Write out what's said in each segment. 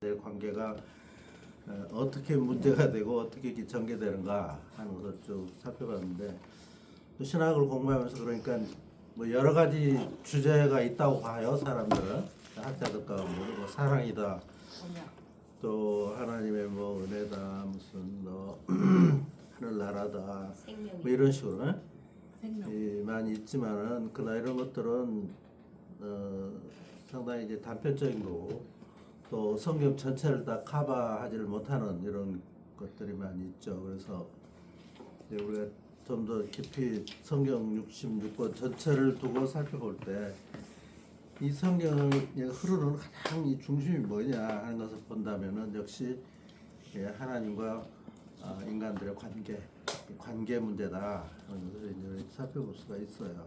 관계가 어떻게 문제가 되고 어떻게 전개되는가 하는 것을 쭉 살펴봤는데, 또 신학을 공부하면서 그러니까 뭐 여러 가지 주제가 있다고 봐요. 사람들은, 학자들 가운데 뭐 사랑이다, 또 하나님의 뭐 은혜다, 무슨 뭐 하늘나라다, 뭐 이런 식으로 많이 있지만은 그러나 이런 것들은 상당히 이제 단편적인 거고, 또 성경 전체를 다 커버하지를 못하는 이런 것들이 많이 있죠. 그래서 이제 우리가 좀 더 깊이 성경 66권 전체를 두고 살펴볼 때 이 성경을 흐르는 가장 이 중심이 뭐냐 하는 것을 본다면은 역시 하나님과 인간들의 관계 문제다 하는 것을 이제 살펴볼 수가 있어요.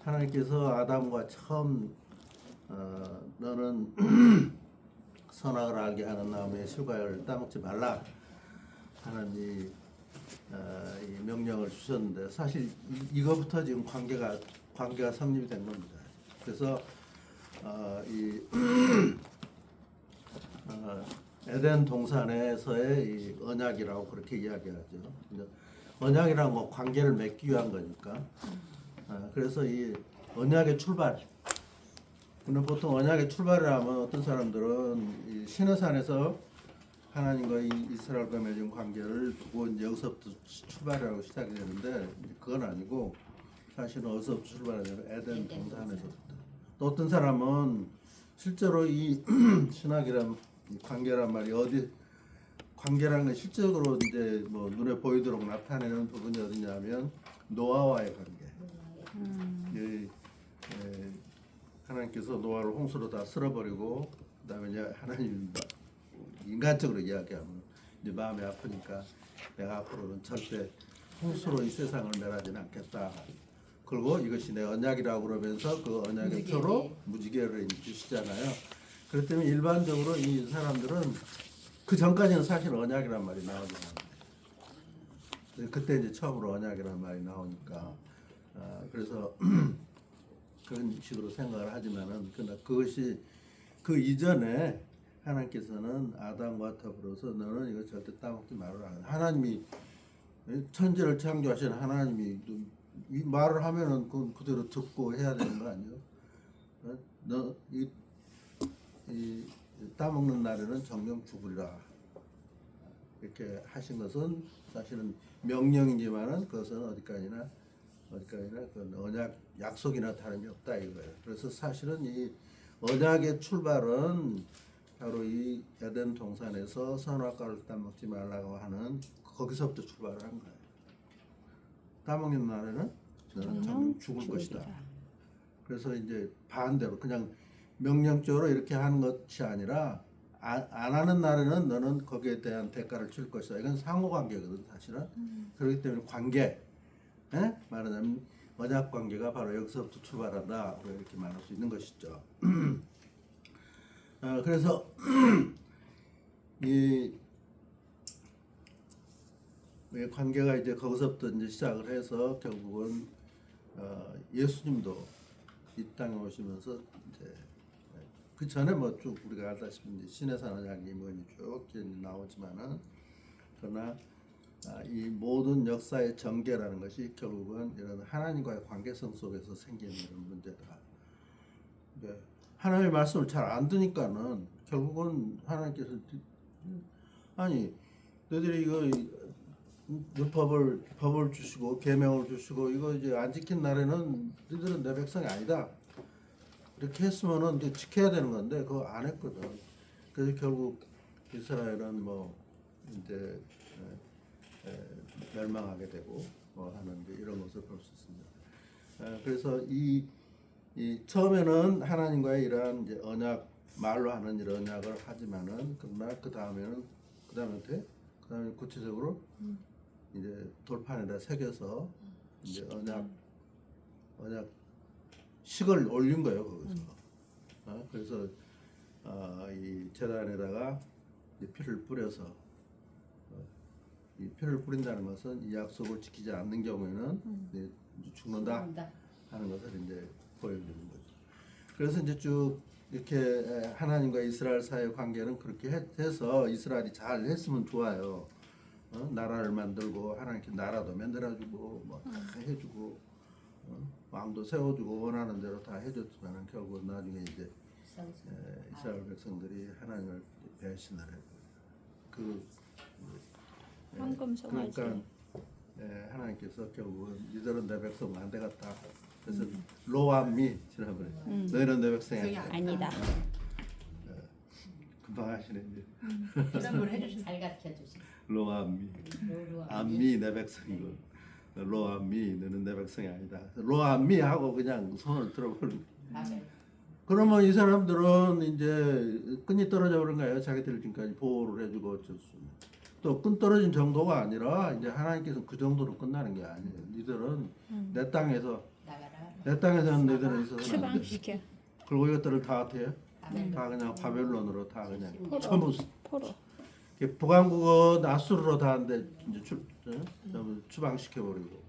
하나님께서 아담과 처음 너는 선악을 알게 하는 나무의 실과를 따먹지 말라 하는 이 명령을 주셨는데, 사실 이거부터 지금 관계가 성립이 된 겁니다. 그래서 이 에덴 동산에서의 이 언약이라고 그렇게 이야기하죠. 언약이란 뭐 관계를 맺기 위한 거니까. 그래서 이 언약의 출발. 근데 보통 언약의 출발이라면 어떤 사람들은 이 시내산에서 하나님과 이스라엘과 맺은 관계를 두고 이제 여기서부터 출발이라고 시작이 되는데, 그건 아니고 사실은 어디서부터 출발하냐면 에덴 동산에서부터. 또 어떤 사람은 실제로 이 신학이란 관계란 말이 관계라는 건 실제로 이제 뭐 눈에 보이도록 나타내는 부분이 어디냐면 노아와의 관계. 하나님께서 노아를 홍수로 다 쓸어버리고, 그다음에 이제 하나님 인간적으로 이야기하면 이제 마음이 아프니까 내가 앞으로는 절대 홍수로 이 세상을 멸하지는 않겠다. 그리고 이것이 내 언약이라고 그러면서 그 언약의 표로 무지개를 주시잖아요. 그렇기 때문에 일반적으로 이 사람들은 그 전까지는 사실 언약이란 말이 나오지 않아요. 그때 이제 처음으로 언약이란 말이 나오니까 그래서 그런 식으로 생각을 하지만은, 그러나 그것이 그 이전에 하나님께서는 아담과 더불어서 너는 이거 절대 따먹지 말아라. 하나님이 천지를 창조하신 하나님이 이 말을 하면은 그건 그대로 듣고 해야 되는 거 아니에요? 너 이 따먹는 날에는 정령 죽으리라 이렇게 하신 것은 사실은 명령이지만은 그것은 어디까지나 그 언약 약속이나 다름이 없다 이거예요. 그래서 사실은 이 언약의 출발은 바로 이 에덴 동산에서 선악과를 따먹지 말라고 하는 거기서부터 출발을 한 거예요. 따먹는 날에는 너는 정녕 죽을 것이다. 그래서 이제 반대로 그냥 명령적으로 이렇게 하는 것이 아니라 안 하는 날에는 너는 거기에 대한 대가를 칠 것이다. 이건 상호관계거든 사실은. 그렇기 때문에 관계, 말하자면 언약 관계가 바로 여기서부터 출발한다. 이렇게 말할 수 있는 것이죠. 그래서 이 관계가 이제 거기서부터 이제 시작을 해서 결국은 예수님도 이 땅에 오시면서 이제 그 전에 뭐 쭉 우리가 알다시피 이제 시내산 언약이 뭐니 쭉 나오지만은, 그러나 이 모든 역사의 전개라는 것이 결국은 이런 하나님과의 관계성 속에서 생기는 이런 문제다. 하나님의 말씀을 잘 안 듣니까는 결국은 하나님께서 아니 너희들이 이거 법을 주시고 계명을 주시고 이거 이제 안 지킨 날에는 너희들은 내 백성이 아니다. 이렇게 했으면은 이제 지켜야 되는 건데 그거 안 했거든. 그래서 결국 이스라엘은 뭐 이제 멸망하게 되고 뭐 하는 이런 것을 볼 수 있습니다. 그래서 이 처음에는 하나님과의 이러한 이제 언약, 말로 하는 이런 언약을 하지만은, 그러나 그 다음에 구체적으로 이제 돌판에다 새겨서 이제 언약 식을 올린 거예요 거기서. 그래서 이 제단에다가 피를 뿌려서, 이 피를 뿌린다는 것은 이 약속을 지키지 않는 경우에는 이제 죽는다 하는 것을 이제 보여주는 거죠. 그래서 이제 쭉 이렇게 하나님과 이스라엘 사이의 관계는 그렇게 해서 이스라엘이 잘 했으면 좋아요. 나라를 만들고 하나님께 나라도 만들어주고 뭐 다 해주고 왕도 세워주고 원하는 대로 다 해줬지만 결국 나중에 이제 이스라엘 백성들이 하나님을 배신을 해요. 황금 송아지. 그러니까 하나님께서 결국은 이들은 내 백성 안 되겠다. 그래서 로암미 지난번에 너희는 내 백성이 아니다. 금방 하시네 이제. 이런 걸 해주시 잘 가르쳐 주시. 로암미 암미 내 백성이고 로암미 너는 내 백성이 아니다. 로암미 하고 그냥 손을 들어버리고 그러면 이 사람들은 이제 끈이 떨어져 버린 거예요. 자기들 지금까지 보호를 해주고 어쩔 수 없는. 또 끈 떨어진 정도가 아니라 이제 하나님께서 그 정도로 끝나는 게 아니에요. 니들은 내 땅에서 나가라. 내 땅에서는 너희들은 있어서는 안 돼. 추방시켜. 그리고 이것들을 다 어떻게 해요? 바벨론. 다 그냥 바벨론으로 다 그냥 포로. 전부 포로. 북왕국은 아수르로 다 한데 이제 전부 추방시켜 버리고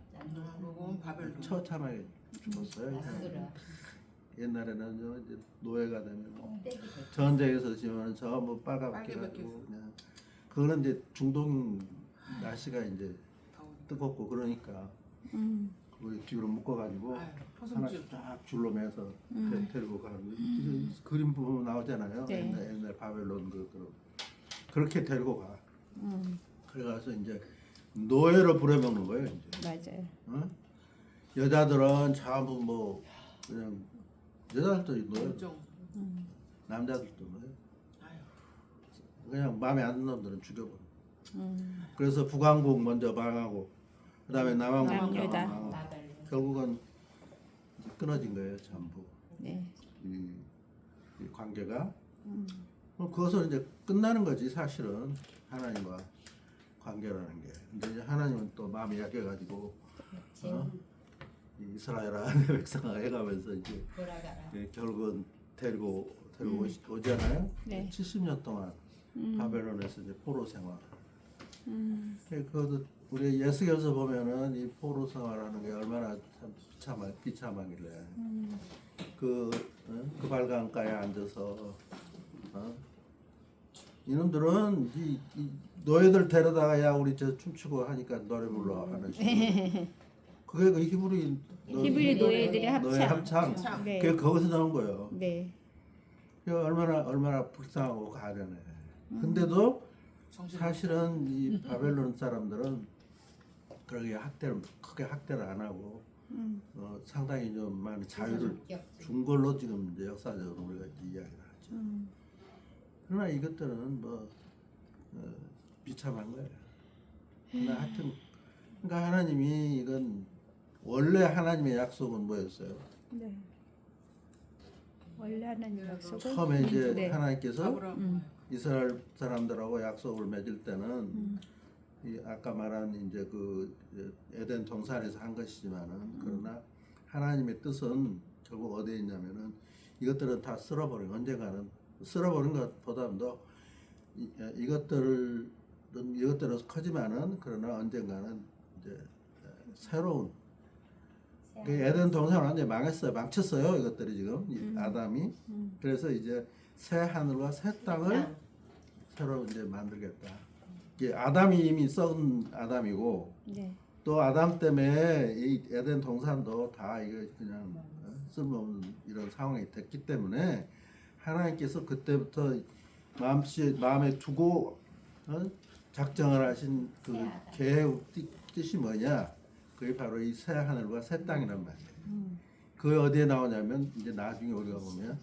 그건 바벨론. 처참하게 죽었어요. 아수라. 옛날에는 이제 노예가 되면 껍데기 전쟁에서 지면 전부 빨갛게 빨개 하고 벗겼어. 그냥 그거는 이제 중동 날씨가 이제 더우니까. 뜨겁고 그러니까 그걸 뒤로 묶어가지고 아유, 하나씩 포승줄. 쫙 줄로 매서 데리고 가는 그림 보면 나오잖아요. 네. 옛날 바벨론 그렇게 데리고 가. 그래가서 이제 노예로 부려먹는 거예요. 이제. 맞아요. 어? 여자들은 전부 뭐 그냥 여자들도 노예, 엄청. 남자들도 노예. 아유. 그냥 마음에 안 드는 놈들은 죽여버려. 그래서 북왕국 먼저 망하고 그다음에 남왕국 남유다. 망하고 바벨론. 결국은 이제 끊어진 거예요 전부 네. 이 관계가. 그것은 이제 끝나는 거지 사실은 하나님과 관계라는 게. 근데 이제 하나님은 또 마음이 약해가지고 이 이스라엘아 내 백성아 해가면서 이제 돌아가라. 결국은 데리고 오잖아요. 네. 70년 동안 바벨론에서 이제 포로 생활. 그것도 우리 예수께서 보면은 이 포로 생활하는 게 얼마나 참 비참하길래 그 발강가에 앉아서 이놈들은 이 노예들 데려다가 야 우리 저 춤추고 하니까 노래 불러 하는 식으로. 그게 그 히브리 히브리 노예들의 노예 합창. 합창. 네. 그게 거기서 나온 거예요. 네. 그 얼마나 불쌍하고 가련해. 근데도 정신. 사실은 이 바벨론 사람들은 그렇게 크게 학대를 안 하고 상당히 좀 많은 자유를 준 걸로 지금 이제 역사적으로 우리가 이제 이야기를 하죠. 그러나 이것들은 뭐 비참한 거예요. 그러나 하여튼 그러니까 하나님이 이건 원래 하나님의 약속은 뭐였어요? 네. 원래 하나님 약속은 처음에 이제 네. 하나님께서 아브라함. 이스라엘 사람들하고 약속을 맺을 때는 이 아까 말한 이제 그 에덴 동산에서 한 것이지만은 그러나 하나님의 뜻은 결국 어디에 있냐면은 이것들은 다 쓸어버린 언젠가는 쓸어버린 것보다도 이것들은 이것대로 커지만은 그러나 언젠가는 이제 새로운 그 에덴 동산 완전히 망했어요. 망쳤어요. 이것들이 지금 이 아담이 그래서 이제 새 하늘과 새 땅을 새로 이제 만들겠다. 이게 아담이 이미 썩은 아담이고 네. 또 아담 때문에 이 에덴 동산도 다 이거 그냥 쓸모없는 이런 상황이 됐기 때문에 하나님께서 그때부터 마음에 두고 작정을 하신 그 계획 뜻이 뭐냐? 그게 바로 이 새 하늘과 새 땅이란 말이에요. 그 어디에 나오냐면 이제 나중에 우리가 보면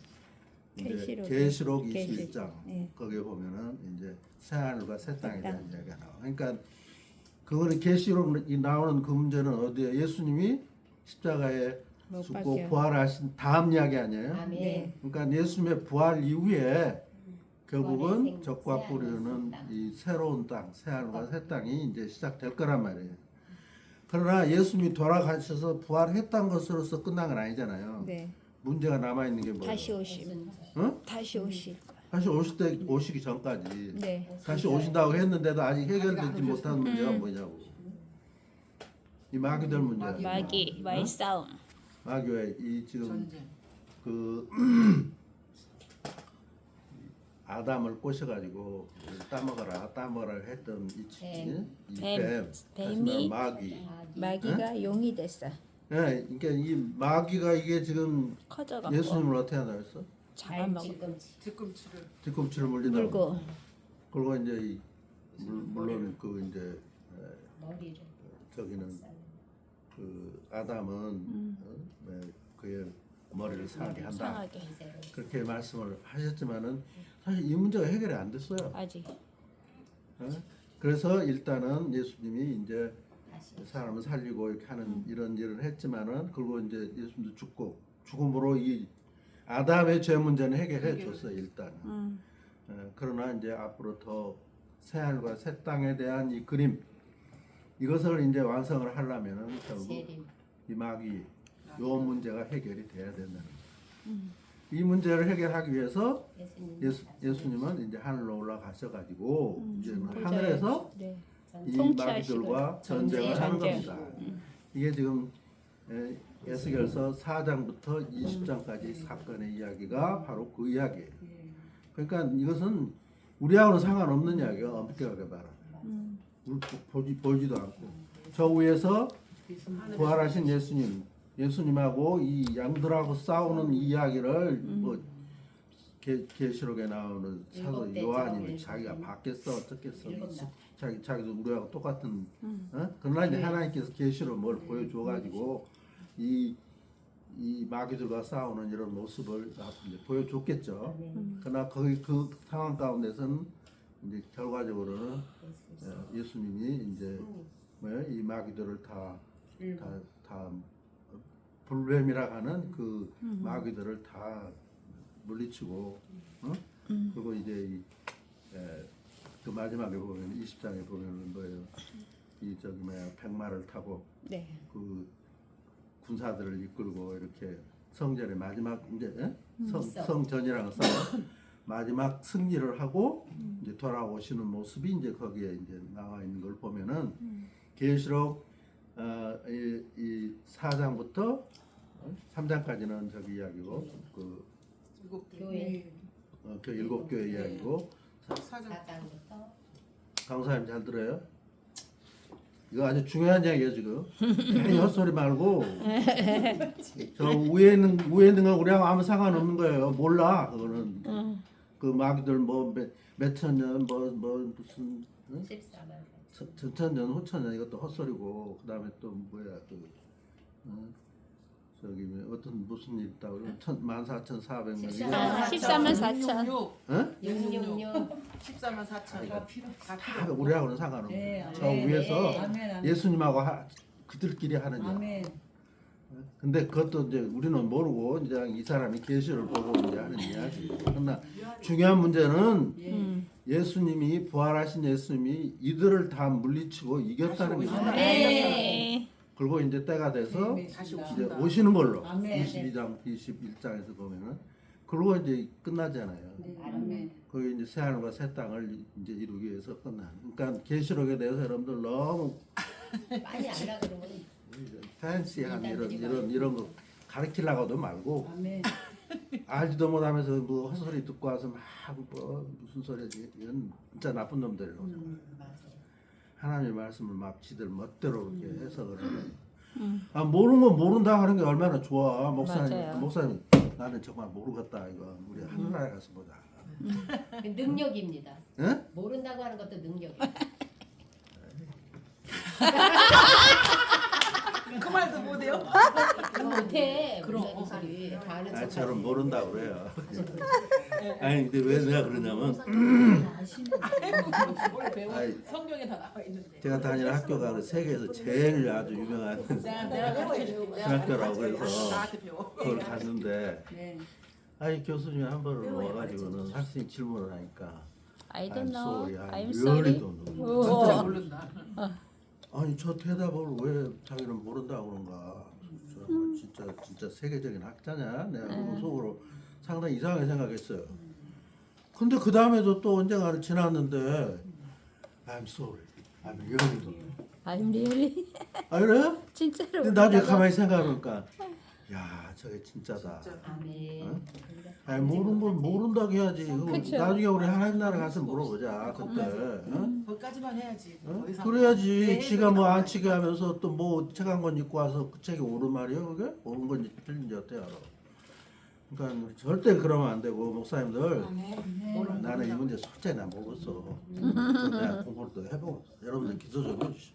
이제 계시록 21장 네. 거기에 보면은 이제 새 하늘과 새 땅에 대한 이야기가 나와. 그러니까 그거는 계시록 나오는 그 문제는 어디에 예수님이 십자가에 못 죽고 박혀. 부활하신 다음 이야기 아니에요? 아멘. 네. 그러니까 예수님의 부활 이후에 결국은 부활의 적과 새 뿌리는 하늘, 새 땅. 이 새로운 땅, 새 하늘과 새 땅이 이제 시작될 거란 말이에요. 그러나 예수님이 돌아가셔서 부활했던 것으로서 끝난 건 아니잖아요. 네. 문제가 남아 있는 게 뭐예요? 다시 오심. 응? 다시 오실. 다시 오시기 전까지 네. 다시 오신다고 했는데도 아직 해결되지 아직 안 못한 문제가 뭐냐고. 이 마귀들 문제. 마귀, 마이 싸움. 마귀의 이 지금 전쟁. 그 아담을 꼬셔가지고 따먹어라 했던 뱀이 다시 마귀. 마귀가 용이 됐어. 예, 그러니까 이 마귀가 이게 지금 커져갖고 예수님을 어떻게 하나 했어? 잡아먹어. 뒤꿈치를 뒤꿈치를 물리다. 물고 그리고 이제 물론 그 이제 머리를 저기는 그 아담은 그의 머리를 상하게 한다. 상하게 그렇게 말씀을 하셨지만은 사실 이 문제가 해결이 안 됐어요. 아직. 그래서 일단은 예수님이 이제 다시 사람을 살리고 이렇게 하는 이런 일을 했지만은 그리고 이제 예수님도 죽고 죽음으로 이 아담의 죄 문제는 해결해 줬어요 일단은. 그러나 이제 앞으로 더 새하늘과 새 땅에 대한 이 그림 이것을 이제 완성을 하려면은 결국 세림 이 마귀 요 문제가 해결이 돼야 된다는 거예요. 이 문제를 해결하기 위해서 예수님은 이제 하늘로 올라가셔가지고 이제 하늘에서 네. 이 통치하시고 마귀들과 전쟁을 하는 전쟁. 겁니다. 이게 지금 에스겔서 4장부터 20장까지 사건의 이야기가 바로 그 이야기예요. 그러니까 이것은 우리하고는 상관없는 이야기가 엄격하게 말하면 보지도 않고 저 위에서 부활하신 예수님하고 이 양들하고 싸우는 이야기를 뭐 계시록에 나오는 사도 요한이 자기가 받겠어 어떻겠어 자기도 우리하고 똑같은 그러나 이제 하나님께서 계시로 뭘 보여줘가지고 이 마귀들과 싸우는 이런 모습을 이제 보여줬겠죠. 그러나 거기 그 상황 가운데서는 이제 결과적으로는 예수님이 이제 이 마귀들을 다 불뱀이라 하는 그 마귀들을 다 물리치고 그리고 이제 그 마지막에 보면 20장에 보면은 뭐예요? 이 저기 뭐야 백마를 타고 네. 그 군사들을 이끌고 이렇게 성전의 마지막 이제 성전이라는 싸움 마지막 승리를 하고 이제 돌아오시는 모습이 이제 거기에 이제 나와 있는 걸 보면은 계시록 이 4장부터 3장까지는 저기 이야기고 그 교회 그 일곱 교회 이야기고 4장부터 강사님 잘 들어요? 이거 아주 중요한 이야기예요 지금. 괜히 헛소리 말고 저 위에 있는 건 우리하고 아무 상관없는 거예요. 몰라 그거는. 그 마귀들 뭐 몇천 년 뭐 무슨 14만 천천년 후천년 이것도 헛소리고 그다음에 또 뭐야 또 저기 어떤 무슨 일 있다고 14,400명 14만 4천. 666 14만 4천 다 우리하고는 상관없는 네, 거예요. 저 위에서 아멘. 예수님하고 그들끼리 하는 일. 아멘. 근데 그것도 이제 우리는 모르고 이제 이 사람이 계시를 보고 이제 하는 이야기. 그러나 중요한 문제는 예수님이 부활하신 예수님이 이들을 다 물리치고 이겼다는 거죠. 네. 그리고 이제 때가 돼서 네, 다시 이제 오신다. 오시는 걸로 아멘. 22장, 21장에서 보면은 그리고 이제 끝나잖아요. 아멘. 거기 이제 새 하늘과 새 땅을 이제 이루기 위해서 끝나는. 그러니까 계시록에 대해서 여러분들 너무 많이 알라 그러면 팬시한 이런 거 가르치려고도 말고 아멘. 알지도 못하면서 뭐 헛소리 듣고 와서 막 뭐 무슨 소리지 이건 진짜 나쁜 놈들이라고 맞아요. 하나님의 말씀을 막 지들 멋대로 이렇게 해석을 하는 아 모르는 건 모른다 하는 게 얼마나 좋아 맞아요. 목사님 나는 정말 모르겠다 이거 우리 하늘나라에 가서 보자 그 능력입니다. 예? 모른다고 하는 것도 능력이에요. 그 말도 못해요? 그거 못해. 그럼. 무슨 소리 다 아는 아 척 저는 하지. 모른다고 그래요 아니 근데 왜 내가 그러냐면 뭘 배워? 아이, 성경에 다 나와 있는데. 제가 다니는 학교가 그 세계에서 제일 아주 유명한 내가 가르쳐주고 신학교라고 그래서 나한테 배워. 그걸 갔는데 네. 아니 교수님이 한 번을 와가지고는 학생이 질문을 하니까 I don't I'm know. sorry, I I'm really sorry. don't know. 진짜 우와. 모른다. 아니 저 대답을 왜 자기는 모른다고 그런가 진짜 세계적인 학자냐 내가 그 속으로 상당히 이상하게 생각했어요 근데 그 다음에도 또 언젠가는 지났는데 I'm sorry I'm really don't know I'm really. 아 그래? 진짜로. 근데 나중에 가만히 생각해보니까 야 저게 진짜다. 진짜. 아멘. 어? 아니 모르는 걸 모른다고 해야지. 그거 그쵸. 나중에 우리 하나님 나라 가서 물어보자 그때. 어? 거기까지만 해야지. 어? 더 이상 그래야지 내 지가 뭐 안 해석이 치게 하면서 또 뭐 책 한 권 읽고 와서 그 책이 옳은 말이야 그게? 옳은 건지 틀린지 어떻게 알아? 그러니까 우리 절대 그러면 안 되고 목사님들 나는 이 문제 솔직히 난 모르겠어. 내가 공부를 또 해보고 여러분들 기도 좀 해주시오.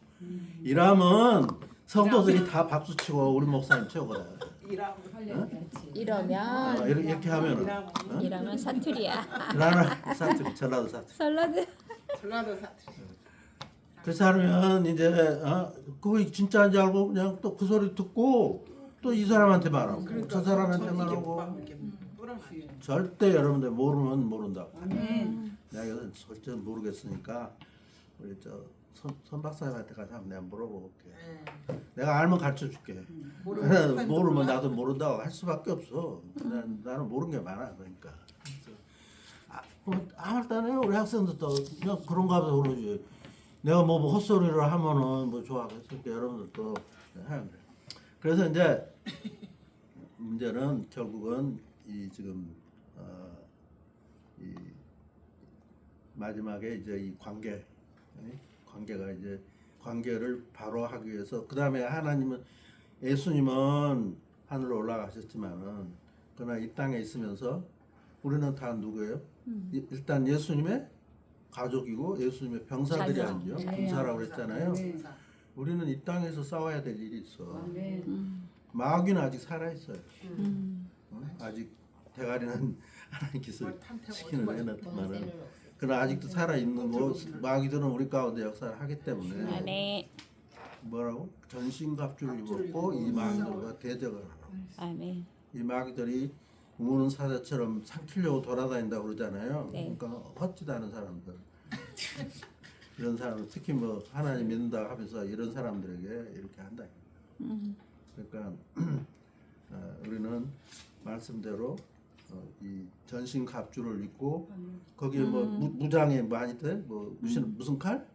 이러면 성도들이 다 박수치고 우리 목사님 최고다. 일하고 어? 이러면 이렇게 하면은 일하고 이러면 사투리야. 나는 사투리 전라도 사투리. 샐러드. 전라도 사투리. 그렇지 않으면 이제 그거 진짜인지 알고 그냥 또 그 소리 듣고 또 이 사람한테 말하고 저 사람한테 말하고 절대 여러분들 모르면 모른다고. 내가 이건 절대 모르겠으니까 우리 선 박사님한테 가서 한번 내가 물어볼게. 내가 알면 가르쳐 줄게. 모르면 나도 모른다고 할 수밖에 없어. 나는 모르는 게 많아 그러니까. 아무튼 우리 학생들도 그냥 그런가 보다 그러지. 내가 뭐 헛소리를 하면은 뭐 좋아하겠으니까 여러분들도 하면 돼. 그래서 이제 문제는 결국은 이 지금 이 마지막에 이제 이 관계가 이제 관계를 바로 하기 위해서 그 다음에 하나님은 예수님은 하늘로 올라가셨지만은 그러나 이 땅에 있으면서 우리는 다 누구예요? 일단 예수님의 가족이고 예수님의 병사들이 자녀. 아니죠. 병사라고 그랬잖아요. 우리는 이 땅에서 싸워야 될 일이 있어. 마귀는 아직 살아 있어요. 아직 대가리는 하나님께서 시킨을 해놨지만은 그러나 아직도 살아 있는 거 마귀들은 우리 가운데 역사를 하기 때문에 아멘. 뭐라고 전신갑주를 입었고 이 마귀들과 대적을 하라고. 아멘. 이 마귀들이 우는 사자처럼 삼키려고 돌아다닌다고 그러잖아요. 네. 그러니까 헛짓 하는 사람들. 이런 사람 특히 뭐 하나님 믿는다 하면서 이런 사람들에게 이렇게 한다. 그러니까 우리는 말씀대로 이 전신 갑주를 입고 거기에 뭐 무장에 많이 돼? 뭐 무슨 칼?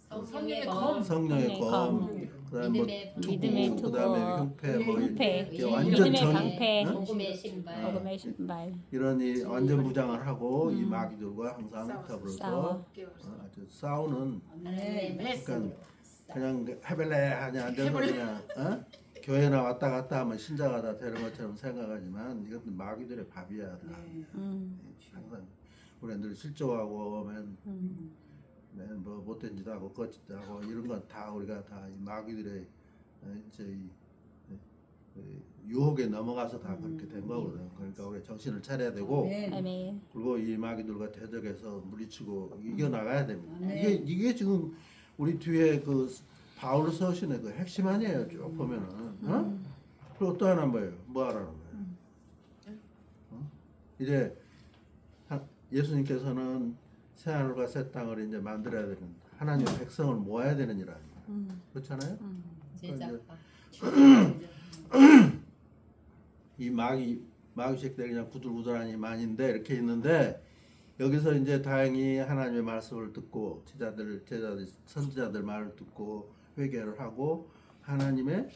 성령의 검. 성령의 검. 그다음에 뭐 믿음의 투구, 투구, 그다음에 흉패 뭐 흉패, 이렇게 완전 믿음의 전 방패, 응? 복음의 신발. 복음의 신발. 이런 이 완전 무장을 하고 이 마귀들과 항상 더불어서 싸워. 아주 싸우는 네. 그러니까 그냥 해벨레 하냐 앉아서 그냥 교회나 왔다 갔다 하면 신자가 다 되는 것처럼 생각하지만 이것도 마귀들의 밥이야 다. 항상 우리 늘 실족하고 맨뭐 못된 짓 하고 거짓 하고 이런 건 다 우리가 다 이 마귀들의 이제 유혹에 넘어가서 다 그렇게 된 거거든. 그러니까 우리 정신을 차려야 되고 아멘. 그리고 이 마귀들과 대적해서 물리치고 이겨 나가야 됩니다. 이게 지금 우리 뒤에 그 바울 서신의 그 핵심 아니에요. 쭉 보면은. 그리고 또 하나 뭐예요? 뭐 하라는 거예요? 이제 예수님께서는 새 하늘과 새 땅을 이제 만들어야 되는 하나님의 백성을 모아야 되는 일 아니에요. 그렇잖아요? 제작과. 이 마귀 새끼들 그냥 구들구들하니 많이인데 이렇게 있는데 여기서 이제 다행히 하나님의 말씀을 듣고 제자들 선지자들 말을 듣고 회개를 하고 하나님의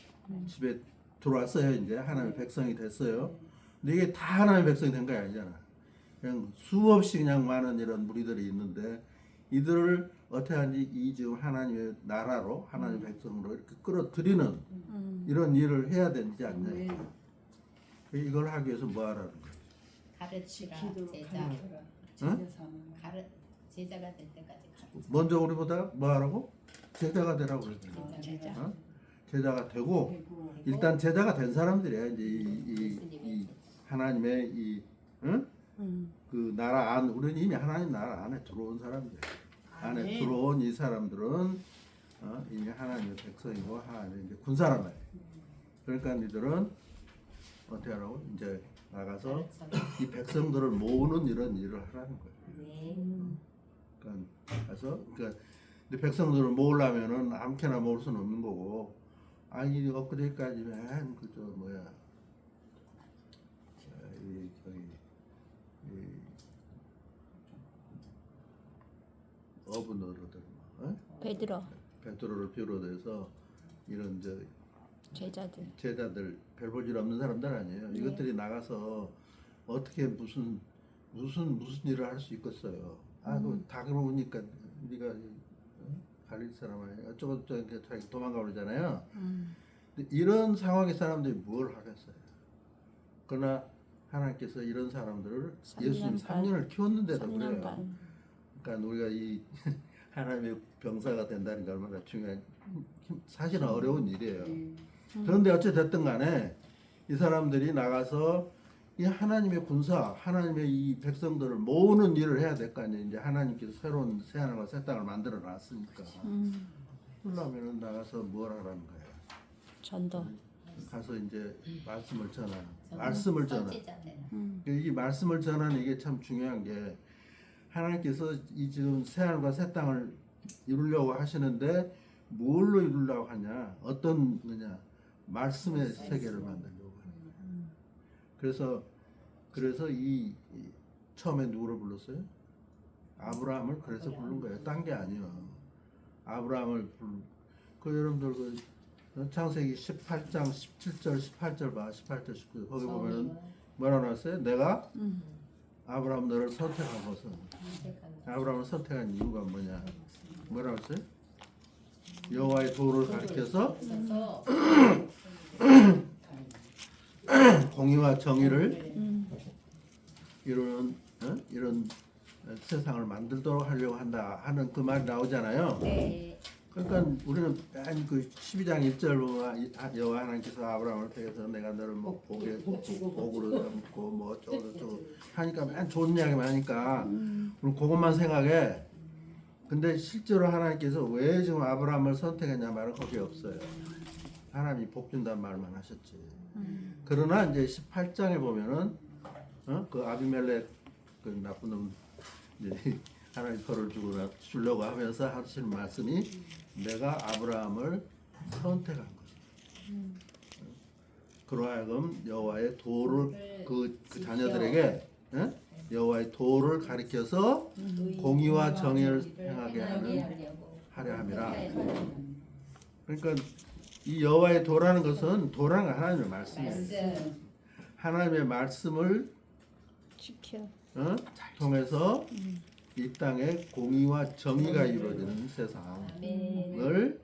집에 들어왔어요. 이제 하나님의 백성이 됐어요. 근데 이게 다 하나님의 백성이 된 거 아니잖아. 그냥 수없이 그냥 많은 이런 무리들이 있는데 이들을 어떻게 하는지 이 지금 하나님의 나라로 하나님의 백성으로 이렇게 끌어들이는 이런 일을 해야 되지 않냐. 이걸 하기 위해서 뭐 하라는 거예요? 가르치라 응? 제자가 될 때까지 가르치라. 먼저 우리보다 뭐 하라고? 제자가 되라고 그랬잖아. 제자. 제자가 되고 일단 제자가 된 사람들이야. 이제 이 하나님의 이 그 나라 안 우리는 이미 하나님 나라 안에 들어온 사람들. 안에 들어온 이 사람들은 이미 하나님의 백성이고 하나님의 이제 군 사람이에요. 그러니까 이들은 어떻게 하라고? 이제 나가서 이 백성들을 모으는 이런 일을 하라는 거예요. 그러니까 그래서 그러니까 백성들을 모으려면은 아무렇게나 모을 수는 없는 거고. 아니 엊그제까지 맨 그저 뭐야 어부너들 베드로. 베드로를 비롯해서 이런 제자들 별 볼 일 없는 사람들 아니에요. 네. 이것들이 나가서 어떻게 무슨 일을 할 수 있겠어요. 다 그러니까 우리가 가릴 사람 아니에요. 어쩌고 자기 도망가 그러잖아요. 근데 이런 상황의 사람들이 뭘 하겠어요. 그러나 하나님께서 이런 사람들을 3년 예수님 3년을 키웠는데도 3년 그래요. 반. 그러니까 우리가 이 하나님의 병사가 된다는 게 얼마나 중요한 사실은 어려운 일이에요. 그런데 어찌 됐든 간에 이 사람들이 나가서 이 하나님의 군사, 하나님의 이 백성들을 모으는 일을 해야 될 거 아니에요. 이제 하나님께서 새로운 새하늘과 새 땅을 만들어 놨으니까. 그러면은 나가서 뭘 하라는 거예요? 전도. 가서 이제 말씀을 전하는, 저는 말씀을 전하는. 선지자네요. 이 말씀을 전하는 이게 참 중요한 게 하나님께서 이 지금 새하늘과 새 땅을 이루려고 하시는데 뭘로 이루려고 하냐? 어떤 거냐? 말씀의 세계를 만들려고 하는 거예요. 그래서 이 처음에 누구를 불렀어요? 아브라함을 그래서 부른 거예요. 딴 게 아니에요. 아브라함을 여러분들 창세기 18장 17절 18절 봐. 18절 19절 거기 보면은 뭐라 나왔어요? 내가 아브라함 너를 선택하고서 아브라함을 선택한 이유가 뭐냐? 뭐라 했어요? 여호와의 도를 가리켜서 그래서 공의와 정의를 이루는 이런 세상을 만들도록 하려고 한다 하는 그 말이 나오잖아요. 네. 그러니까 우리는 맨 그 12장 1절 보면 여호와 하나님께서 아브라함을 택해서 내가 너를 뭐 복으로 삼고 뭐 어쩌고 하니까 맨 좋은 이야기만 하니까 우리 그것만 생각해. 근데 실제로 하나님께서 왜 지금 아브라함을 선택했냐 말은 거기 없어요. 하나님이 복 준다는 말만 하셨지. 그러나 이제 18장에 보면은 그 아비멜렉 그 나쁜 놈 이제 하나님 벌을 주려고 하면서 하시는 말씀이 내가 아브라함을 선택한 것이다. 그러하여금 여호와의 도를 그 자녀들에게 여호와의 도를 가리켜서 공의와 정의를 행하게 하려 함이라. 그러니까 이 여호와의 도라는 것은 도라는 건 하나님의 말씀이에요. 하나님의 말씀을 지켜. 통해서 이 땅에 공의와 정의가 이루어지는 세상을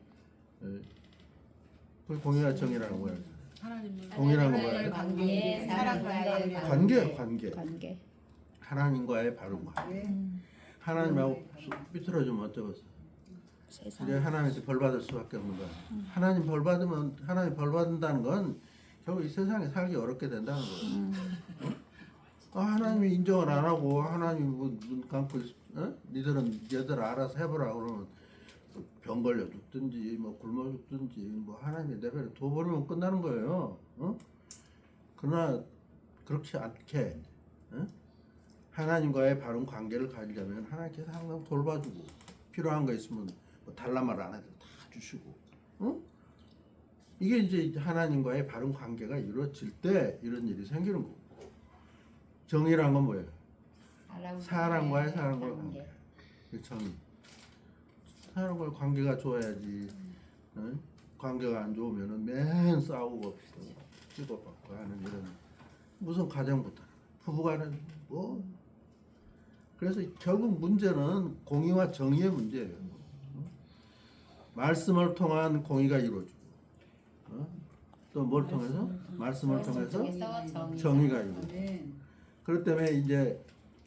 그 공의와 정의라는 거예요. 하나님을 공의라는 건 뭐예요? 관계, 사람과의 관계. 하나님과의 바른 관계. 하나님하고 삐뚤어지면 어쩌겠어? 세상. 이제 하나님한테 벌 받을 수밖에 없는 거야. 하나님 벌 받으면 하나님 벌 받는다는 건 결국 이 세상에 살기 어렵게 된다는 거예요. 하나님이 인정을 안 하고 하나님 눈 감고 니들은 얘들 알아서 해보라 그러면 병 걸려 죽든지 뭐 굶어 죽든지 뭐 하나님이 내버려 둬버리면 끝나는 거예요. 그러나 그렇지 않게 하나님과의 바른 관계를 가지려면 하나님께서 항상 돌봐주고 필요한 거 있으면 뭐 달라 말 안 해도 다 주시고 이게 이제 하나님과의 바른 관계가 이루어질 때 이런 일이 생기는 거고. 정의란 건 뭐예요? 사람과의 관계. 그 정의. 사람과의 관계가 좋아야지. 관계가 안 좋으면은 맨 싸우고 치고받고 하는 이런 무슨 가정부터 부부간은 뭐. 그래서 결국 문제는 공의와 정의의 문제예요. 말씀을 통한 공의가 이루어지고 또 뭘 통해서? 말씀을 통해서 정의가 이루어지고. 그렇기 때문에 이제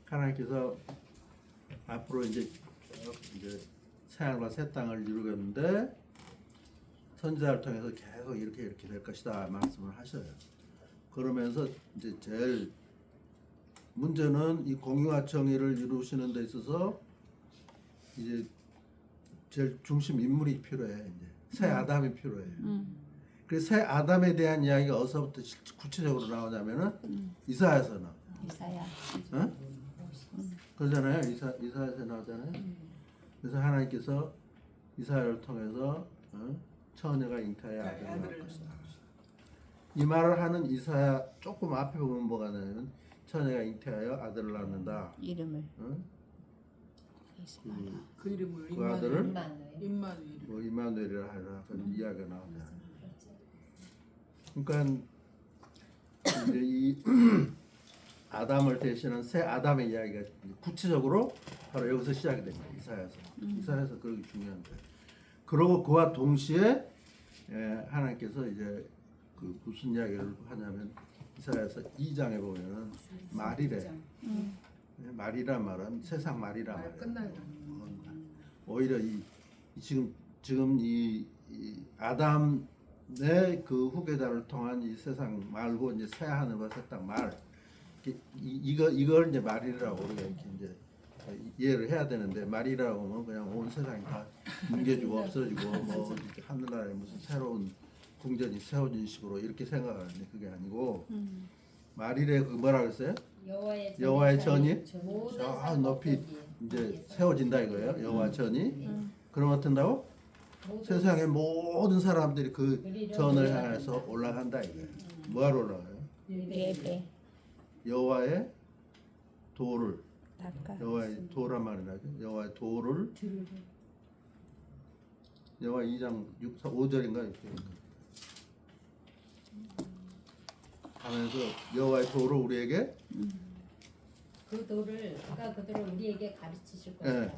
하나님께서 앞으로 이제 새하늘과 새 땅을 이루겠는데 선지자를 통해서 계속 이렇게 될 것이다 말씀을 하셔요. 그러면서 이제 제일 문제는 이 공의와 정의를 이루시는 데 있어서 이제 제일 중심 인물이 필요해. 이제 새 아담이 필요해. 그래서 새 아담에 대한 이야기가 어디서부터 구체적으로 나오냐면은 이사야서는. 이사야. 그러잖아요. 이사야서 나오잖아요. 그래서 하나님께서 이사야를 통해서 처녀가 잉타의 아들을 낳을 것이다. 이 말을 하는 이사야 조금 앞에 보면 뭐가 나냐면 처녀가 잉태하여 아들을 낳는다. 이름을. 그 이름을 그 아들을 임마누엘. 뭐 이마누엘이라 하라 그런 이야기가 나오잖아요. 그러니까 이제 이 아담을 대신한 새 아담의 이야기가 구체적으로 바로 여기서 시작이 됩니다. 이사야서. 이사야서 그렇게 중요한데. 그러고 그와 동시에 하나님께서 이제 그 무슨 이야기를 하냐면 이사야서 2장에 보면은 말이래. 말이란 말은 세상 말이란 말이에요. 끝나요. 오히려 지금 이 아담의 그 후계자를 통한 이 세상 말고 이제 새 하늘과 새 땅 말 이걸 이제 말이라고 우리가 이렇게 이제 이해를 해야 되는데 말이라고 하면 그냥 온 세상이 다 뭉개지고 없어지고 뭐 이렇게 하늘나라에 무슨 새로운 궁전이 세워진 식으로 이렇게 생각하는데 그게 아니고 말이래 그 뭐라 그랬어요? 여호와의 전이 저 높이 이제 세워진다 이거예요. 여호와 전이 그럼 어떤다고? 세상의 모든 사람들이 그 전을 향해서 올라간다 이거예요. 뭐하러 올라가요? 예배. 여호와의 도를 닦아. 여호와의 도란 말이라죠. 여호와의 도를 여호와 2장 5절인가 이렇게 하면서 여호와의 도를 우리에게 그 도를 그가 그 도를 우리에게 가르치실 것이다.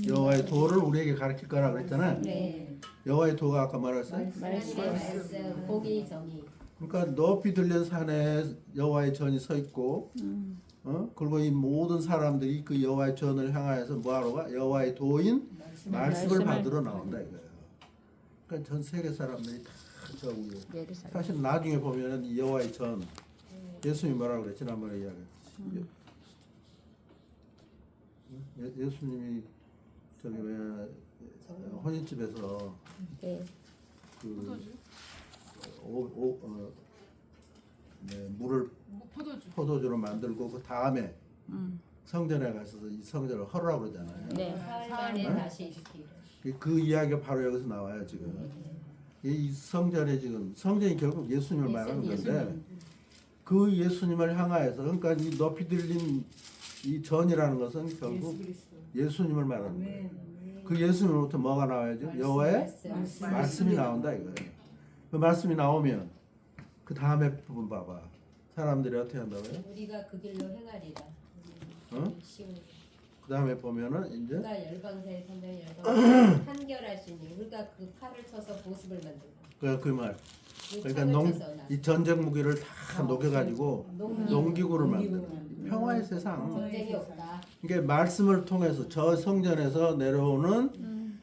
여호와의 도를 우리에게 가르칠 거라 그랬잖아요. 네. 여호와의 도가 아까 말했어요. 하나님의 말씀, 공의, 정의. 그러니까 높이 들린 산에 여호와의 전이 서 있고, 그리고 이 모든 사람들이 그 여호와의 전을 향하여서 뭐하러 가? 여호와의 도인 말씀을 받으러 나온다 이거예요. 그러니까 전 세계 사람들이 다 저 위에. 예루살렘. 사실 나중에 보면은 이 여호와의 전 예수님이 뭐라고 그랬지? 지난번에 이야기했지. 예수님이 저기 왜 혼인집에서 네. 그 물을 포도주. 포도주로 만들고 그 다음에 성전에 가서 이 성전을 헐으라고 그러잖아요. 네. 사흘 만에 다시 일으키기를. 그 이야기가 바로 여기서 나와요 지금. 이 성전에 지금 성전이 결국 예수님을 말하는 건데 그 예수님을 향하여서 그러니까 이 높이 들린 이 전이라는 것은 결국 예수님을 말하는 거예요. 그 예수님으로부터 뭐가 나와야죠? 여호와의 말씀이 나온다 이거예요. 그 말씀이 나오면 그 다음에 부분 봐봐. 사람들이 어떻게 한다고요? 우리가 그 길로 행하리라. 어? 그 다음에 보면은 이제 그가 열방사의 선장의 열방 판결하시니 우리가 그 칼을 쳐서 보습을 만들고 그 말. 그 그러니까 창을 쳐서 나- 이 전쟁 무기를 다 녹여가지고 농기구를 만들어. 평화의 세상. 전쟁이 없다. 이게 말씀을 통해서 저 성전에서 내려오는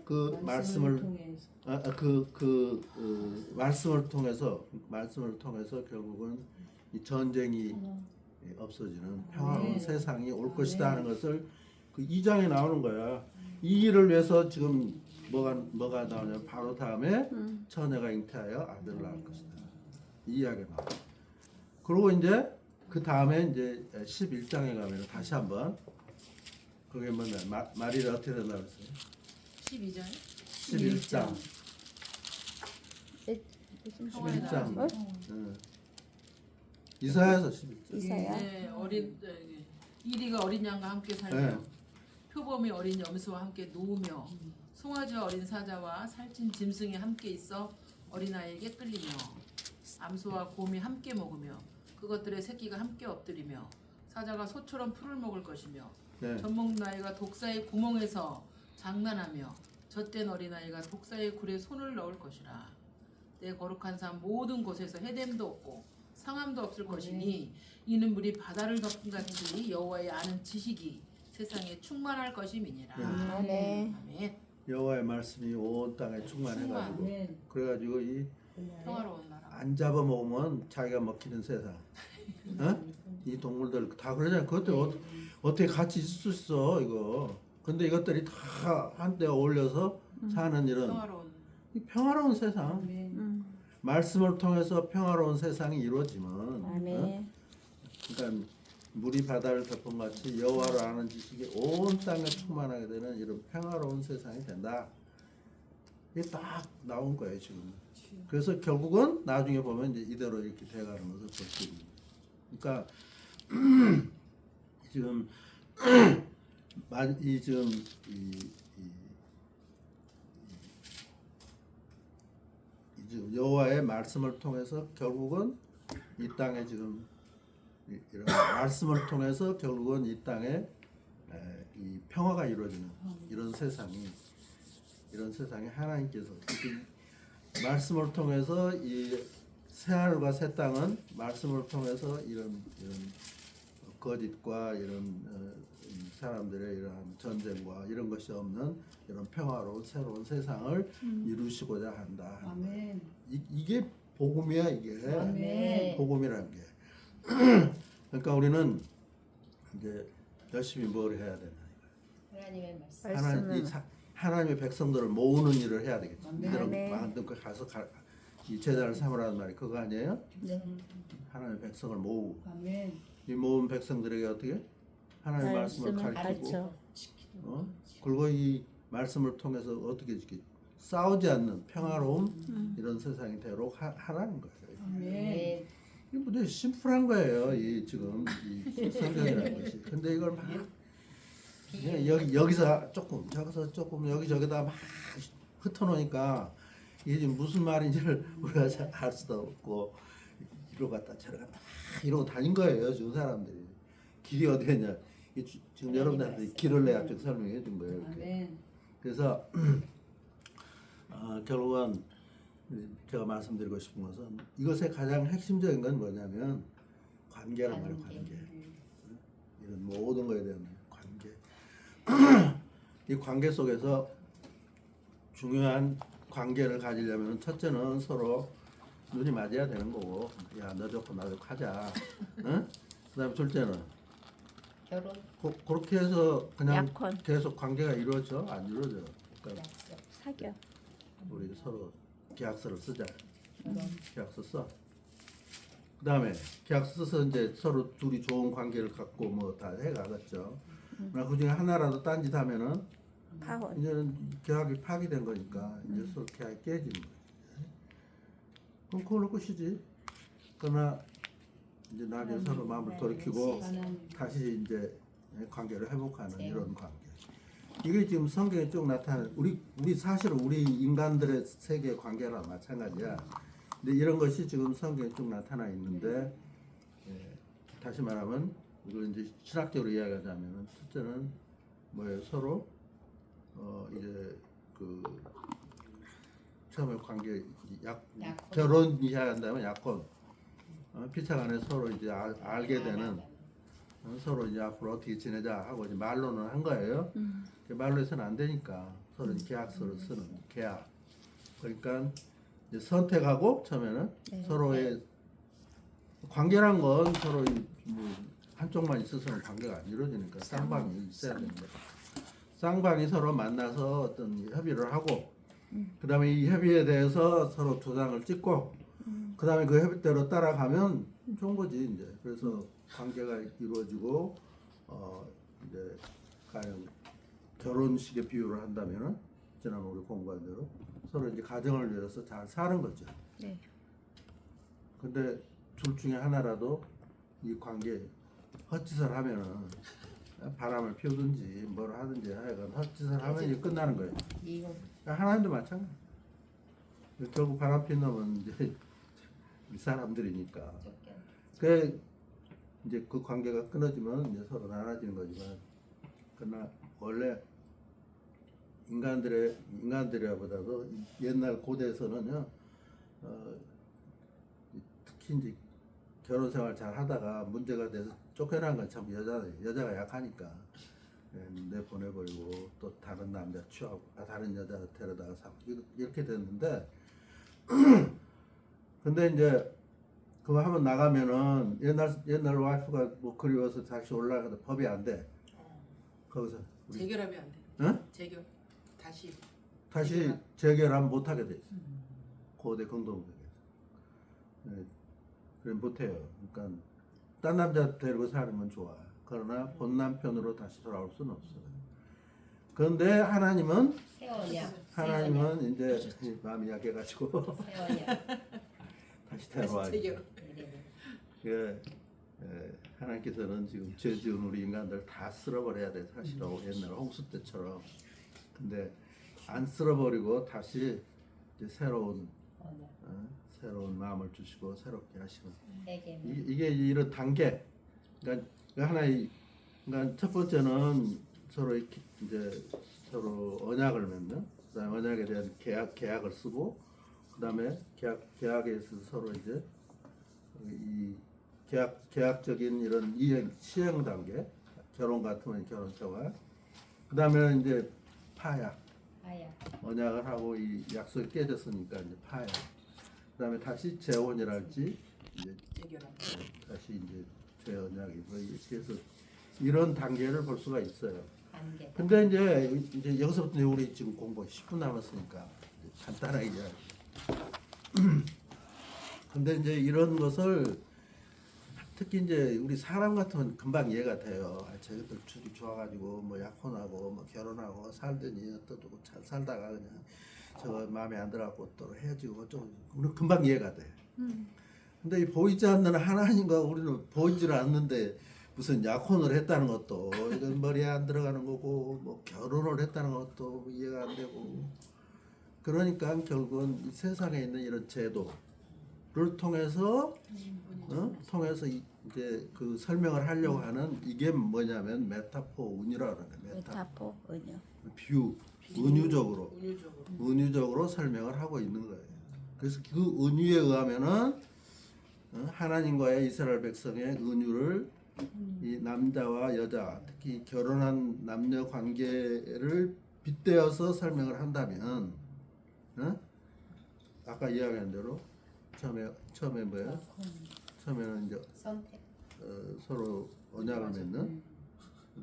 그 말씀을 말씀을 통해서 결국은 이 전쟁이 없어지는 평화로운 세상이 올 것이다 하는 것을 그 2장에 나오는 거야. 이 일을 위해서 지금 뭐가 나오냐면 바로 다음에 처녀가 잉태하여 아들을 낳을 것이다. 이 이야기가 나와. 그리고 이제 그 다음에 이제 11장에 가면 다시 한번 그게 뭐냐 말이 어떻게 된다 그랬어요? 12장. 11장. 평화의 11장. 나라. 이사야서 11장. 이사야. 네, 이리가 어린 양과 함께 살며 네. 표범이 어린 염소와 함께 누우며 송아지와 어린 사자와 살찐 짐승이 함께 있어 어린아이에게 끌리며 암소와 곰이 함께 먹으며 그것들의 새끼가 함께 엎드리며 사자가 소처럼 풀을 먹을 것이며 네. 젖먹는 아이가 독사의 구멍에서 장난하며 젖된 어린아이가 독사의 굴에 손을 넣을 것이라. 내 거룩한 삶 모든 곳에서 해됨도 없고 상함도 없을 것이니 이는 물이 바다를 덮은 같이 여호와의 아는 지식이 세상에 충만할 것임이니라. 아멘. 아멘. 여호와의 말씀이 온 땅에 충만해가지고 그래가지고 이 평화로운 나라. 안 잡아먹으면 자기가 먹히는 세상. 어? 이 동물들 다 그러잖아. 그것도 어떻게 같이 있을 수 있어 이거. 근데 이것들이 다 한때 어울려서 사는 이런 평화로운. 이 평화로운 세상. 말씀을 통해서 평화로운 세상이 이루어지면 아멘. 그러니까 물이 바다를 덮은 같이 여호와를 아는 지식이 온 땅에 충만하게 되는 이런 평화로운 세상이 된다. 이게 딱 나온 거예요 지금. 그래서 결국은 나중에 보면 이제 이대로 이렇게 돼가는 것을 볼 수 있는. 그러니까 지금 이 지금 이 지금 여호와의 말씀을 통해서 결국은 이 땅에 지금 이런 말씀을 통해서 결국은 이 땅에 이 평화가 이루어지는 이런 세상이 하나님께서 지금 말씀을 통해서 이 새하늘과 새 땅은 말씀을 통해서 이런 거짓과 이런 사람들의 이러한 전쟁과 이런 것이 없는 이런 평화로운 새로운 세상을 이루시고자 한다. 아멘. 이게 복음이야 이게. 아멘. 복음이라는 게. 그러니까 우리는 이제 열심히 뭘 해야 되나? 하나님의 말씀. 하나님의 백성들을 모으는 일을 해야 되겠죠. 아멘. 이들을 만든 거 가서 이 제자를 삼으라는 말이 그거 아니에요? 네. 하나님의 백성을 모으고 아멘. 이 모은 백성들에게 어떻게 하나님의 말씀을 가르치고 가르쳐. 그리고 이 말씀을 통해서 어떻게 이렇게 싸우지 않는 평화로운 이런 세상이 되도록 하라는 거예요. 아멘. 네. 이게 뭐 되게 심플한 거예요. 이 지금 이 성경이라는 것이. 근데 이걸 막 그냥 여기서 조금 저기서 조금 여기저기다 막 흩어놓으니까 이게 지금 무슨 말인지를 우리가 잘 알 수도 없고 이리로 갔다 저리 갔다 이러고 다닌 거예요. 지금 사람들이 길이 어디였냐. 지금 여러분들한테 길을 내가 좀 설명해 준 거예요. 이렇게. 아멘. 그래서 결국은 제가 말씀드리고 싶은 것은 이것의 가장 핵심적인 건 뭐냐면 관계란 말이에요. 관계. 이런 모든 거에 대한 관계. 이 관계 속에서 중요한 관계를 가지려면 첫째는 서로 눈이 맞아야 되는 거고, 야 너 좋고 나 좋고 하자. 응? 그다음에 둘째는 결혼. 그렇게 해서 그냥 약혼. 계속 관계가 이루어져 안 이루어져. 그러니까 약속. 사겨. 우리 서로 계약서를 쓰자. 계약서 써. 그다음에 계약서 써서 이제 서로 둘이 좋은 관계를 갖고 뭐 다 해가겠죠. 그러나 그중에 하나라도 딴짓하면은 파혼. 이제는 계약이 파기된 거니까 이제 서로 계약이 깨지는 거지. 그럼 그걸로 끝이지. 그러나 이제 나중에 서로 마음을 돌이키고 다시 이제 관계를 회복하는 이런 관계. 이게 지금 성경에 쭉 나타나는 우리 사실은 우리 인간들의 세계 관계랑 마찬가지야. 근데 이런 것이 지금 성경에 쭉 나타나 있는데 다시 말하면 이걸 이제 신학적으로 이야기하자면은 첫째는 뭐예요? 서로 이제 그 처음에 관계 약혼. 결혼 이야기한다면 약혼 피차간에 서로 이제 알게 되는 서로 이제 앞으로 어떻게 지내자 하고 이제 말로는 한 거예요. 말로 해서는 안 되니까 서로 이제 계약서를 쓰는 계약. 그러니까 이제 선택하고 처음에는 서로의 관계란 건 서로 뭐 한쪽만 있어서는 관계가 안 이루어지니까 쌍방이 있어야 됩니다. 쌍방이 서로 만나서 어떤 협의를 하고 그다음에 이 협의에 대해서 서로 도장을 찍고 그다음에 그 협의대로 따라가면 좋은 거지 이제. 그래서 관계가 이루어지고 이제 가령 결혼식의 비유를 한다면은 지난 우리 공부한 대로 서로 이제 가정을 위해서 잘 사는 거죠. 네. 근데 둘 중에 하나라도 이 관계 헛짓을 하면은 바람을 피우든지 뭘 하든지 하여간 헛짓을 하면 이제 끝나는 거예요. 이혼. 하나님도 마찬가지. 결국 바람 피는 놈은 이제 이 사람들이니까. 쫓겨. 그 이제 그 관계가 끊어지면 이제 서로 나눠지는 거지만, 그러나 원래 인간들이라보다도 옛날 고대에서는요, 특히 이제 결혼 생활 잘 하다가 문제가 돼서 쫓겨난 건 참 여자가 약하니까 내 보내버리고 또 다른 남자 취하고 다른 여자 데려다가 사고 이렇게 됐는데 근데 이제 그거 한번 나가면은 옛날 와이프가 뭐 그리워서 다시 올라가도 법이 안 돼. 거기서 우리 재결합이 안 돼. 응? 재결 다시 재결합 못 하게 돼 있어. 고대 공동국에서. 네, 그래 못 해요. 그러니까 딴 남자 데리고 살면 좋아. 그러나 본 남편으로 다시 돌아올 수는 없어. 그런데 하나님은 이제 마음이 약해가지고 다시 다시 데려와야지. 재결. 그 하나님께서는 지금 죄 지은 우리 인간들 다 쓸어버려야 돼 사실은 옛날 홍수 때처럼. 근데 안 쓸어버리고 다시 이제 새로운 언약. 새로운 마음을 주시고 새롭게 하시는 세계만. 이게 이런 단계. 그러니까 하나의 그러니까 첫 번째는 서로 이제 서로 언약을 맺는, 그다음에 언약에 대한 계약을 쓰고, 그다음에 계약에 있어서 서로 이제 이 계약적인 이런 시행 단계, 결혼 같으면 결혼 생활, 그다음에 이제 파약, 아야. 언약을 하고 이 약속이 깨졌으니까 이제 파약, 그다음에 다시 재혼이랄지 이제 재결합. 다시 이제 재언약이 뭐 그래서 이런 단계를 볼 수가 있어요. 단계. 근데 이제 여기서부터 우리 지금 공부 10분 남았으니까 이제 간단하게 이야기. 근데 이제 이런 것을 특히 이제 우리 사람 같으면 금방 이해가 돼요. 저것들 둘이 좋아가지고 뭐 약혼하고 뭐 결혼하고 살더니 어떠고 잘 살다가 그냥 저거 마음에 안 들어갖고 또 헤어지고 어쩌고 우리 금방 이해가 돼. 근데 이 보이지 않는 하나님과 우리는 보이질 않는데 무슨 약혼을 했다는 것도 이건 머리에 안 들어가는 거고 뭐 결혼을 했다는 것도 이해가 안 되고 그러니까 결국은 이 세상에 있는 이런 제도를 통해서 이제 그 설명을 하려고 하는 이게 뭐냐면 메타포 은유라고 그러네. 메타포 은유. 비유, 은유적으로 설명을 하고 있는 거예요. 그래서 그 은유에 의하면은 하나님과의 이스라엘 백성의 은유를 이 남자와 여자, 특히 결혼한 남녀 관계를 빗대어서 설명을 한다면, 아까 이야기한 대로 처음에 뭐예요? 처음에는 이제 선택. 서로 언약을 맺는,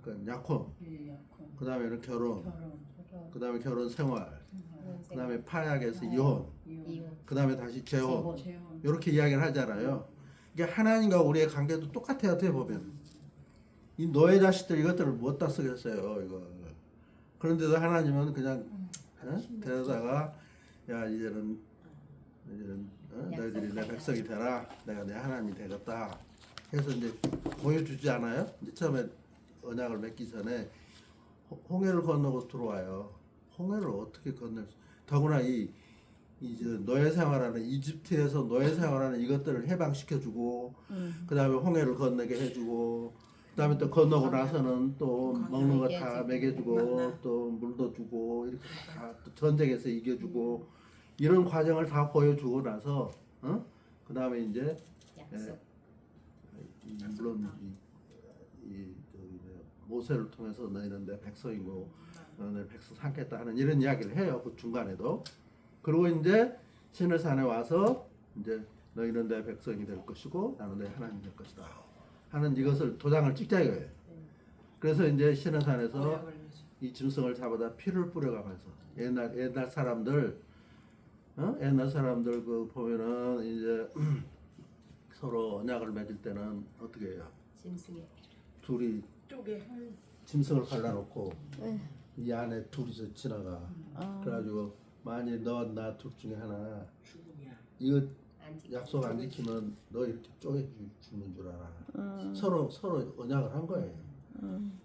그러니까 약혼, 그 다음에는 결혼, 그 다음에 결혼 생활, 그 다음에 파약에서 이혼, 이혼. 그 다음에 다시 재혼, 이렇게 이야기를 하잖아요. 이게 하나님과 우리의 관계도 똑같아요. 어떻게 보면 이 노예 자식들 이것들을 못다 쓰겠어요. 이거 그런데도 하나님은 그냥 데려다가 야 이제는 너희들이 내 백성이 되라. 내가 내 하나님이 되겠다. 해서 이제 보여주지 않아요? 이제 처음에 언약을 맺기 전에 홍해를 건너고 들어와요. 홍해를 어떻게 건널 수? 더구나 이제 노예 생활하는 이집트에서 노예 생활하는 이것들을 해방시켜주고, 그 다음에 홍해를 건너게 해주고, 그 다음에 또 건너고 나서는 또 먹는 거 다 먹여주고, 또 물도 주고, 이렇게 다 또 전쟁에서 이겨주고, 이런 과정을 다 보여주고 나서, 그 다음에 이제 약속. 물론 모세를 통해서 너희는 내 백성이고 내 백성 삼겠다 하는 이런 이야기를 해요. 그 중간에도. 그리고 이제 시내산에 와서 이제 너희는 내 백성이 될 것이고 나는 내 하나님 될 것이다 하는 이것을 도장을 찍자 이거예요. 그래서 이제 시내산에서 이 짐승을 잡아다 피를 뿌려가면서 옛날 사람들 그 보면은 이제 서로 언약을 맺을 때는 어떻게 해요? 짐승의 둘이 짐승을 갈라놓고 이 안에 둘이서 지나가. 그래가지고 만일 너와 나 둘 중에 하나 이거 약속 안 지키면 너 이렇게 쪼개 죽는 줄 알아. 서로 언약을 한 거예요.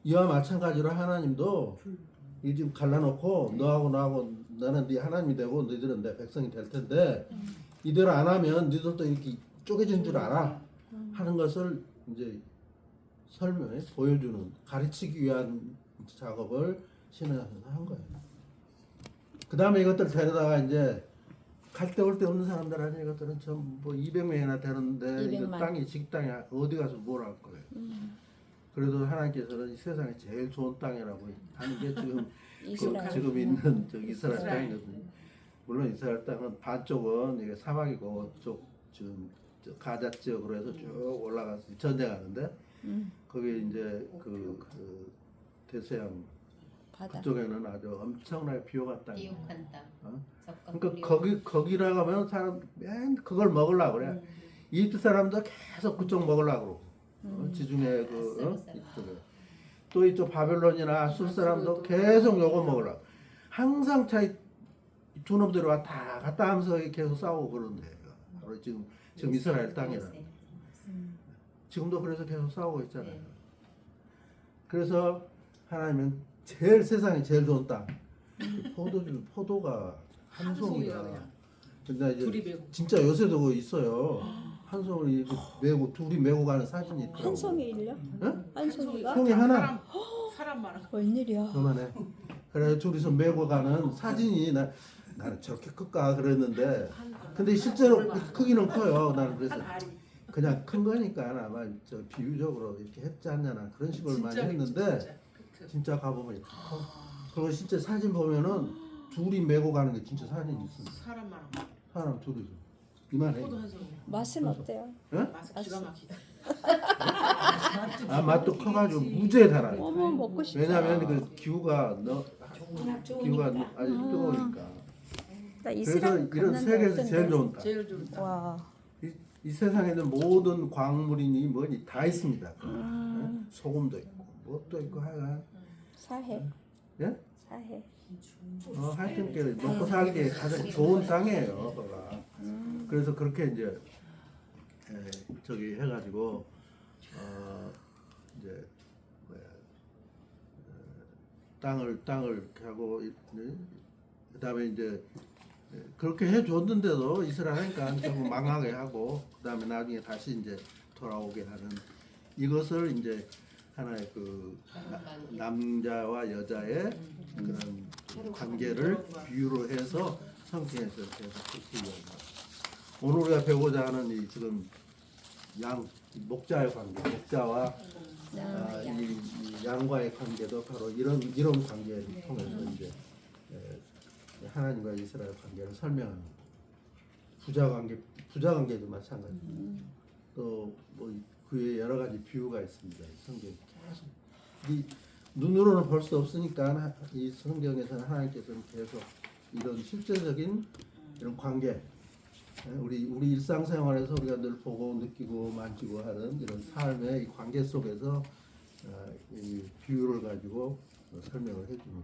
이와 마찬가지로 하나님도 이 지금 갈라놓고 너하고 나하고 너는 네 하나님이 되고 너희들은 내 백성이 될 텐데 이대로 안 하면 너희들도 이렇게 쪼개진 줄 알아 하는 것을 이제 설명해 보여주는 가르치기 위한 작업을 신앙에서 한 거예요. 그 다음에 이것들 데려다가 이제 갈 데 올 데 없는 사람들 아니 이것들은 전부 200명이나 되는데 이거 200만. 땅이 직땅이 어디 가서 뭘 할 거예요. 그래도 하나님께서는 이 세상에 제일 좋은 땅이라고 하는 게 지금 이스라엘. 지금 있는 저 이스라엘 땅이거든요. 물론 이스라엘 땅은 반쪽은 이게 사막이고 지금 저 가자 지역으로 해서 쭉 올라가서 전쟁하는데 거기 이제 그 대서양 바다. 그쪽에는 아주 엄청나게 비옥한 땅이에요. 비옥한 땅. 그러니까 거기라고 하면 사람 맨 그걸 먹으려고 그래. 이집트 사람도 계속 그쪽 먹으려고 그러고 지중해 이쪽에 또 이쪽 바벨론이나 아술 사람도 계속 요거 먹으려고 항상 차이 두 놈들이 왔다 갔다 하면서 계속 싸우고 그러는데 바로 지금 이스라엘 땅이라 지금도 그래서 계속 싸우고 있잖아요. 네. 그래서 하나님은 제일 세상에 제일 좋은 땅 포도가 한 송이가 근데 이제 둘이 메고. 진짜 요새도 그거 있어요. 한 송을 이렇게 메고 둘이 메고 가는 사진이 있더라고. 한 송이일요? 응? 한 송이가? 송이 하나. 사람 많아. 웬일이야? 그만해. 그래 둘이서 메고 가는 사진이 나는 저렇게 클까 그랬는데 근데 실제로 크기는 커요. 나는 그래서 그냥 큰 거니까 아마 저 비유적으로 이렇게 했지 않냐나 그런 식으로 많이 했는데 진짜 가보면 커. 그리고 실제 사진 보면은 둘이 메고 가는 게 진짜 사진이 있습니다. 사람 많아. 사람 둘이서 이만해. 포도 한 송이. 맛은 어때요? 응? 맛은 기가 막히다. 아 맛도 커가지고 무지에 달아요. 어머 먹고 싶다. 왜냐면 그 기후가 기후가 아주 뜨거우니까. 나 그래서 이스라엘 이런 갔는데 세계에서 어떤데? 제일 좋은 땅. 제일 좋은 땅. 와. 이 세상에 있는 모든 광물이니 뭐니 다 있습니다. 소금도 있고 무엇도 있고 하여간 사해. 예? 사해. 하여튼 그 먹고 살기에 가장 좋은 땅이에요. 거가. 그래서 그렇게 이제 저기 해가지고 이제 뭐야 땅을 이렇게 하고 그다음에 이제 그렇게 해줬는데도 이스라엘이니까 조금 망하게 하고 그다음에 나중에 다시 이제 돌아오게 하는 이것을 이제 하나의 그 남자와 여자의 그런 관계를 비유로 해서 성경에서 계속 얘기합니다. 오늘 우리가 배우고자 하는 이 지금 목자의 관계, 목자와 이 양과의 관계도 바로 이런 관계를 통해서 이제 하나님과 이스라엘 관계를 설명하는 거예요. 부자 관계도 마찬가지. 또 뭐 그에 여러 가지 비유가 있습니다. 성경 계속 이 눈으로는 볼 수 없으니까 이 성경에서는 하나님께서는 계속 이런 실제적인 이런 관계, 우리 일상생활에서 우리가 늘 보고 느끼고 만지고 하는 이런 삶의 이 관계 속에서 이 비유를 가지고 설명을 해주는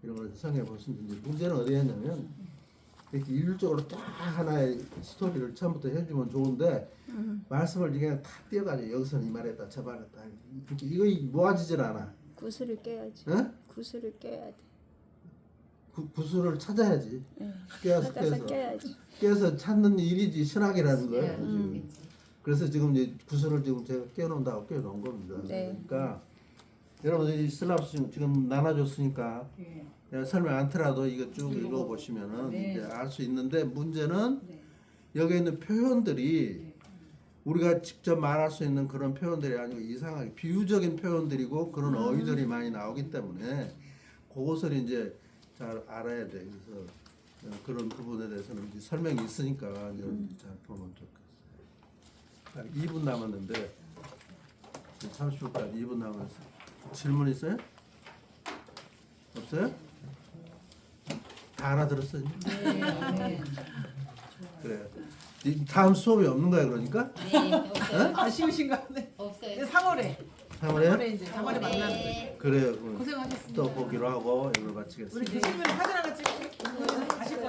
이런 걸 성경에 볼 수 있는데 문제는 어디였냐면 이렇게 일률적으로 딱 하나의 스토리를 처음부터 해주면 좋은데 말씀을 그냥 다 띄어가지고 여기서는 이 말했다 저 말했다 이거 모아지질 않아. 구슬을 깨야지. 응? 구슬을 깨야 돼. 구슬을 찾아야지. 찾아서 깨야지. 깨서 찾는 일이지 신학이라는 거예요. 지금. 그래서 지금 이제 구슬을 지금 제가 깨놓는다고 깨놓은 겁니다. 네. 그러니까 여러분 이 슬랍스 지금 나눠줬으니까 내가 설명 않더라도 이거 쭉 읽어보시면은 이제 알 수 있는데 문제는 여기 있는 표현들이 우리가 직접 말할 수 있는 그런 표현들이 아니고 이상하게 비유적인 표현들이고 그런 어휘들이 많이 나오기 때문에 그것을 이제 잘 알아야 돼. 그래서 그런 부분에 대해서는 이제 설명이 있으니까 잘 보면 좋겠어요. 2분 남았는데 30분까지 2분 남았어요. 질문 있어요? 없어요? 다 알아들었어요? 네. 그래. 다음 수업이 없는 거야 그러니까? 네, 없어요. 아쉬우신가 보네. 없어요. 3월에 3월에? 이제 3월에 만나는 거예요. 그래요. 고생하셨습니다. 또 보기로 하고 이걸 마치겠습니다. 우리 교수님은 사진 하나 찍고 가실 거니까.